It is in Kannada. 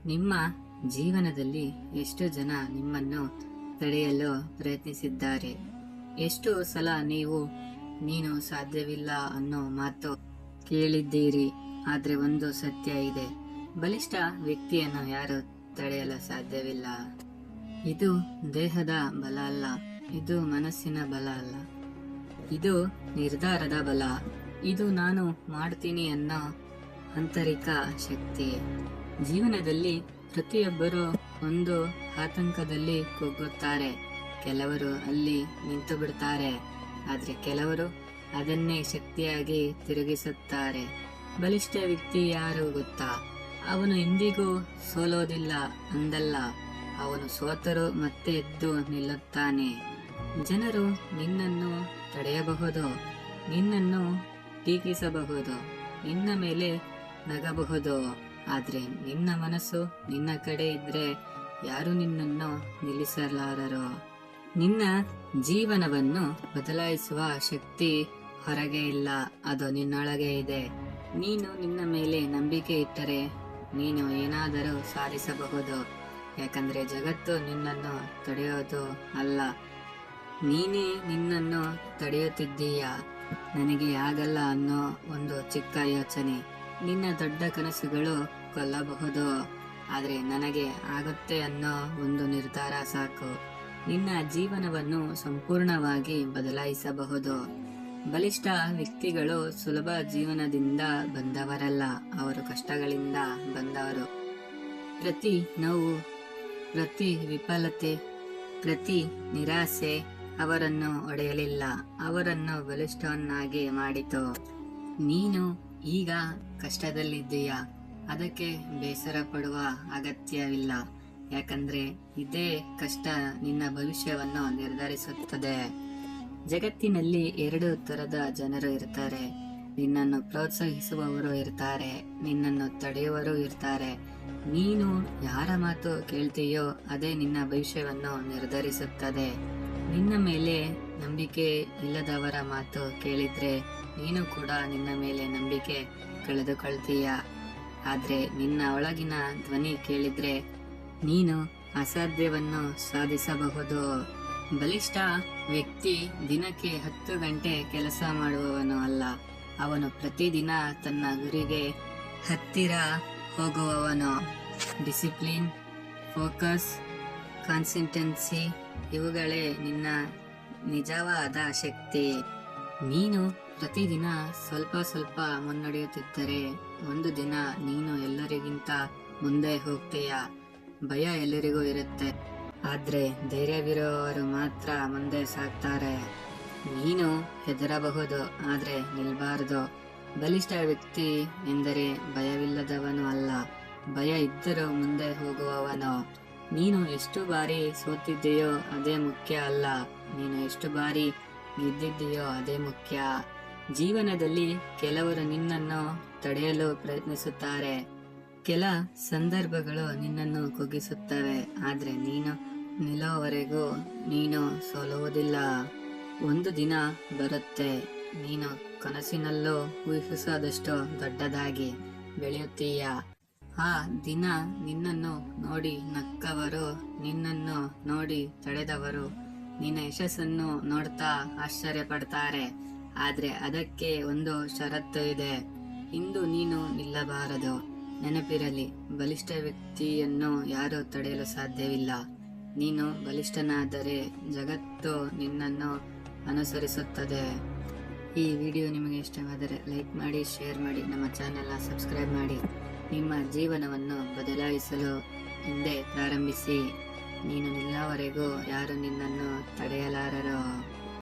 ನಿಮ್ಮ ಜೀವನದಲ್ಲಿ ಎಷ್ಟು ಜನ ನಿಮ್ಮನ್ನು ತಡೆಯಲು ಪ್ರಯತ್ನಿಸಿದ್ದಾರೆ? ಎಷ್ಟು ಸಲ ನೀನು ಸಾಧ್ಯವಿಲ್ಲ ಅನ್ನೋ ಮಾತು ಕೇಳಿದ್ದೀರಿ? ಆದ್ರೆ ಒಂದು ಸತ್ಯ ಇದೆ, ಬಲಿಷ್ಠ ವ್ಯಕ್ತಿಯನ್ನು ಯಾರು ತಡೆಯಲು ಸಾಧ್ಯವಿಲ್ಲ. ಇದು ದೇಹದ ಬಲ ಅಲ್ಲ, ಇದು ಮನಸ್ಸಿನ ಬಲ ಅಲ್ಲ, ಇದು ನಿರ್ಧಾರದ ಬಲ. ಇದು ನಾನು ಮಾಡ್ತೀನಿ ಅನ್ನೋ ಆಂತರಿಕ ಶಕ್ತಿ. ಜೀವನದಲ್ಲಿ ಪ್ರತಿಯೊಬ್ಬರು ಒಂದು ಆತಂಕದಲ್ಲಿ ಕುಗ್ಗುತ್ತಾರೆ. ಕೆಲವರು ಅಲ್ಲಿ ನಿಂತು ಬಿಡ್ತಾರೆ, ಆದ್ರೆ ಕೆಲವರು ಅದನ್ನೇ ಶಕ್ತಿಯಾಗಿ ತಿರುಗಿಸುತ್ತಾರೆ. ಬಲಿಷ್ಠ ವ್ಯಕ್ತಿ ಯಾರು ಗೊತ್ತಾ? ಅವನು ಎಂದಿಗೂ ಸೋಲೋದಿಲ್ಲ ಅಂದಲ್ಲ, ಅವನು ಸೋತರೂ ಮತ್ತೆ ಎದ್ದು ನಿಲ್ಲುತ್ತಾನೆ. ಜನರು ನಿನ್ನನ್ನು ತಡೆಯಬಹುದು, ನಿನ್ನನ್ನು ಟೀಕಿಸಬಹುದು, ನಿನ್ನ ಮೇಲೆ ನಗಬಹುದು, ಆದ್ರೆ ನಿನ್ನ ಮನಸ್ಸು ನಿನ್ನ ಕಡೆ ಇದ್ರೆ ಯಾರು ನಿನ್ನನ್ನು ನಿಲ್ಲಿಸಲಾರರು. ನಿನ್ನ ಜೀವನವನ್ನು ಬದಲಾಯಿಸುವ ಶಕ್ತಿ ಹೊರಗೆ ಇಲ್ಲ, ಅದು ನಿನ್ನೊಳಗೆ ಇದೆ. ನೀನು ನಿನ್ನ ಮೇಲೆ ನಂಬಿಕೆ ಇಟ್ಟರೆ ನೀನು ಏನಾದರೂ ಸಾಧಿಸಬಹುದು. ಯಾಕಂದ್ರೆ ಜಗತ್ತು ನಿನ್ನನ್ನು ತಡೆಯೋದು ಅಲ್ಲ, ನೀನೇ ನಿನ್ನನ್ನು ತಡೆಯುತ್ತಿದ್ದೀಯ. ನನಗೆ ಆಗಲ್ಲ ಅನ್ನೋ ಒಂದು ಚಿಕ್ಕ ಯೋಚನೆ ನಿನ್ನ ದೊಡ್ಡ ಕನಸುಗಳು ಕೊಲ್ಲಬಹುದು, ಆದ್ರೆ ನನಗೆ ಆಗುತ್ತೆ ಅನ್ನೋ ಒಂದು ನಿರ್ಧಾರ ಸಾಕು ನಿನ್ನ ಜೀವನವನ್ನು ಸಂಪೂರ್ಣವಾಗಿ ಬದಲಾಯಿಸಬಹುದು. ಬಲಿಷ್ಠ ವ್ಯಕ್ತಿಗಳು ಸುಲಭ ಜೀವನದಿಂದ ಬಂದವರಲ್ಲ, ಅವರು ಕಷ್ಟಗಳಿಂದ ಬಂದವರು. ಪ್ರತಿ ನೋವು, ಪ್ರತಿ ವಿಫಲತೆ, ಪ್ರತಿ ನಿರಾಸೆ ಅವರನ್ನು ಒಡೆಯಲಿಲ್ಲ, ಅವರನ್ನು ಬಲಿಷ್ಠವನ್ನಾಗಿ ಮಾಡಿತು. ನೀನು ಈಗ ಕಷ್ಟದಲ್ಲಿದ್ದೀಯ, ಅದಕ್ಕೆ ಬೇಸರ ಪಡುವ ಅಗತ್ಯವಿಲ್ಲ. ಯಾಕಂದ್ರೆ ಇದೇ ಕಷ್ಟ ನಿನ್ನ ಭವಿಷ್ಯವನ್ನು ನಿರ್ಧರಿಸುತ್ತದೆ. ಜಗತ್ತಿನಲ್ಲಿ 2 ತರದ ಜನರು ಇರ್ತಾರೆ. ನಿನ್ನನ್ನು ಪ್ರೋತ್ಸಾಹಿಸುವವರು ಇರ್ತಾರೆ, ನಿನ್ನನ್ನು ತಡೆಯುವವರು ಇರ್ತಾರೆ. ನೀನು ಯಾರ ಮಾತು ಕೇಳ್ತೀಯೋ ಅದೇ ನಿನ್ನ ಭವಿಷ್ಯವನ್ನು ನಿರ್ಧರಿಸುತ್ತದೆ. ನಿನ್ನ ಮೇಲೆ ನಂಬಿಕೆ ಇಲ್ಲದವರ ಮಾತು ಕೇಳಿದ್ರೆ ನೀನು ಕೂಡ ನಿನ್ನ ಮೇಲೆ ನಂಬಿಕೆ ಕಳೆದುಕೊಳ್ತೀಯ. ಆದ್ರೆ ನಿನ್ನ ಒಳಗಿನ ಧ್ವನಿ ಕೇಳಿದ್ರೆ ನೀನು ಅಸಾಧ್ಯವನ್ನು ಸಾಧಿಸಬಹುದು. ಬಲಿಷ್ಠ ವ್ಯಕ್ತಿ ದಿನಕ್ಕೆ 10 ಗಂಟೆ ಕೆಲಸ ಮಾಡುವವನು ಅಲ್ಲ, ಅವನು ಪ್ರತಿದಿನ ತನ್ನ ಗುರಿಗೆ ಹತ್ತಿರ ಹೋಗುವವನು. ಡಿಸಿಪ್ಲಿನ್, ಫೋಕಸ್, ಕಾನ್ಸಿಸ್ಟೆನ್ಸಿ ಇವುಗಳೇ ನಿನ್ನ ನಿಜವಾದ ಶಕ್ತಿ. ನೀನು ಪ್ರತಿದಿನ ಸ್ವಲ್ಪ ಸ್ವಲ್ಪ ಮುನ್ನಡೆಯುತ್ತಿದ್ದರೆ ಒಂದು ದಿನ ನೀನು ಎಲ್ಲರಿಗಿಂತ ಮುಂದೆ ಹೋಗ್ತೀಯ. ಭಯ ಎಲ್ಲರಿಗೂ ಇರುತ್ತೆ, ಆದ್ರೆ ಧೈರ್ಯವಿರುವವರು ಮಾತ್ರ ಮುಂದೆ ಸಾಗ್ತಾರೆ. ನೀನು ಹೆದರಬಹುದು, ಆದ್ರೆ ನಿಲ್ಬಾರದು. ಬಲಿಷ್ಠ ವ್ಯಕ್ತಿ ಎಂದರೆ ಭಯವಿಲ್ಲದವನು ಅಲ್ಲ, ಭಯ ಇದ್ದರೂ ಮುಂದೆ ಹೋಗುವವನು. ನೀನು ಎಷ್ಟು ಬಾರಿ ಸೋತಿದ್ದೀಯೋ ಅದೇ ಮುಖ್ಯ ಅಲ್ಲ, ನೀನು ಎಷ್ಟು ಬಾರಿ ಗೆದ್ದಿದ್ದೀಯೋ ಅದೇ ಮುಖ್ಯ. ಜೀವನದಲ್ಲಿ ಕೆಲವರು ನಿನ್ನನ್ನು ತಡೆಯಲು ಪ್ರಯತ್ನಿಸುತ್ತಾರೆ, ಕೆಲ ಸಂದರ್ಭಗಳು ನಿನ್ನನ್ನು ಕುಗ್ಗಿಸುತ್ತವೆ, ಆದ್ರೆ ನೀನು ನಿಲ್ಲೋವರೆಗೂ ನೀನು ಸೋಲುವುದಿಲ್ಲ. ಒಂದು ದಿನ ಬರುತ್ತೆ, ನೀನು ಕನಸಿನಲ್ಲೂ ಊಹಿಸದಷ್ಟು ದೊಡ್ಡದಾಗಿ ಬೆಳೆಯುತ್ತೀಯ. ಆ ದಿನ ನಿನ್ನನ್ನು ನೋಡಿ ನಕ್ಕವರು, ನಿನ್ನನ್ನು ನೋಡಿ ತಡೆದವರು ನಿನ್ನ ಯಶಸ್ಸನ್ನು ನೋಡ್ತಾ ಆಶ್ಚರ್ಯ ಪಡ್ತಾರೆ. ಆದ್ರೆ ಅದಕ್ಕೆ ಒಂದು ಷರತ್ತು ಇದೆ, ಇಂದು ನೀನು ನಿಲ್ಲಬಾರದು. ನೆನಪಿರಲಿ, ಬಲಿಷ್ಠ ವ್ಯಕ್ತಿಯನ್ನು ಯಾರು ತಡೆಯಲು ಸಾಧ್ಯವಿಲ್ಲ. ನೀನು ಬಲಿಷ್ಠನಾದರೆ ಜಗತ್ತು ನಿನ್ನನ್ನು ಅನುಸರಿಸುತ್ತದೆ. ಈ ವಿಡಿಯೋ ನಿಮಗೆ ಇಷ್ಟವಾದರೆ ಲೈಕ್ ಮಾಡಿ, ಶೇರ್ ಮಾಡಿ, ನಮ್ಮ ಚಾನೆಲ್ನ ಸಬ್ಸ್ಕ್ರೈಬ್ ಮಾಡಿ. ನಿಮ್ಮ ಜೀವನವನ್ನು ಬದಲಾಯಿಸಲು ಹಿಂದೆ ಪ್ರಾರಂಭಿಸಿ. ನೀನು ನಿಲ್ಲವರೆಗೂ ಯಾರು ನಿನ್ನನ್ನು ತಡೆಯಲಾರರು.